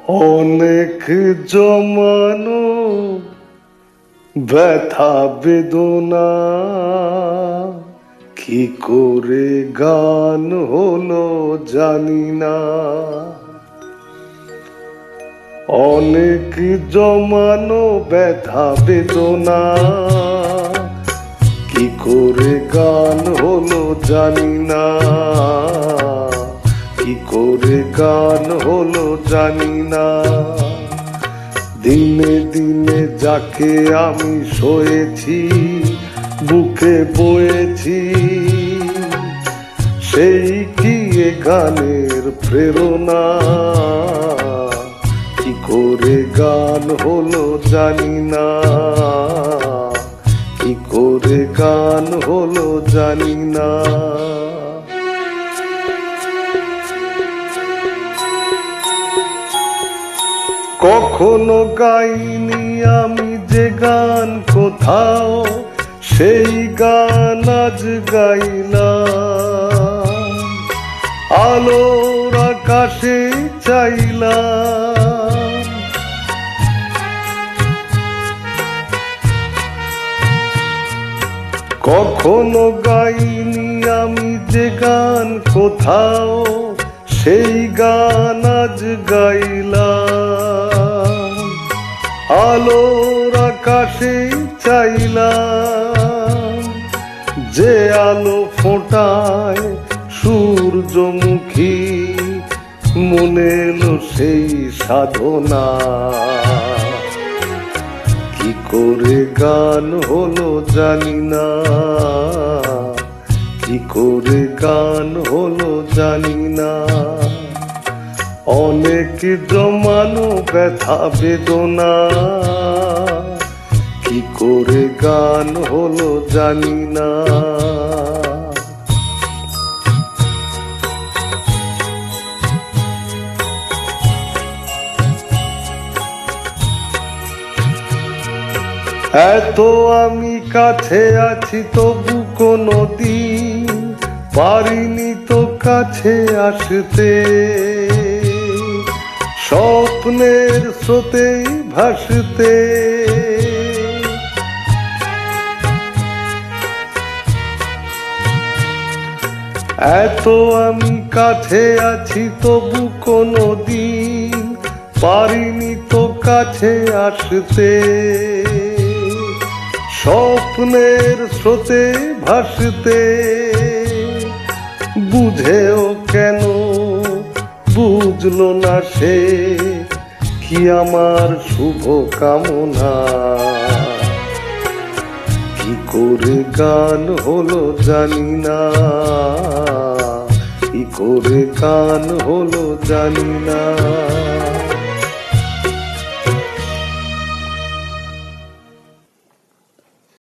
অনেক জমানো ব্যথা বেদনা কি করে গান হলো জানি না। অনেক জমানো ব্যথা বেদনা কি করে গান হলো জানি না, কি করে গান হলো জানি না। দিনে দিনে যাকে আমি সয়েছি বুকে বয়েছি, সেই কি এ গানের প্রেরণা, কি করে গান হলো জানি না, কি করে গান হলো জানি না। কখনো গাইনি আমি যে গান কোথাও, সেই গান আজ গাইলাম। আলোর আকাশে চাইলাম, কখনো গাইনি আমি যে গান কোথাও, সেই গান আজ গাইলাম। আলোর আকাশে চাইলাম, যে আলো ফোটায় সূর্যমুখী, মনে এলো সেই সাধনা। কি করে গান হলো জানি না, কি করে গান হলো জানি না। অনেক জমানো ব্যথা বেদনা কি করে গান হলো জানি না। এত আমি কাছে আছি তবু কোনদিন পারিনি তো কাছে আসতে। স্বপ্নের স্রোতেই ভাসতে, এত আমি কাছে আছি তবু কোনদিন পারিনি তো কাছে আসতে। স্বপ্নের স্রোতে ভাসতে, বুঝেও কেন বুঝলো না সে কি আমার শুভ কামনা। কি করে গান হলো জানি না, কি করে গান হলো জানি না।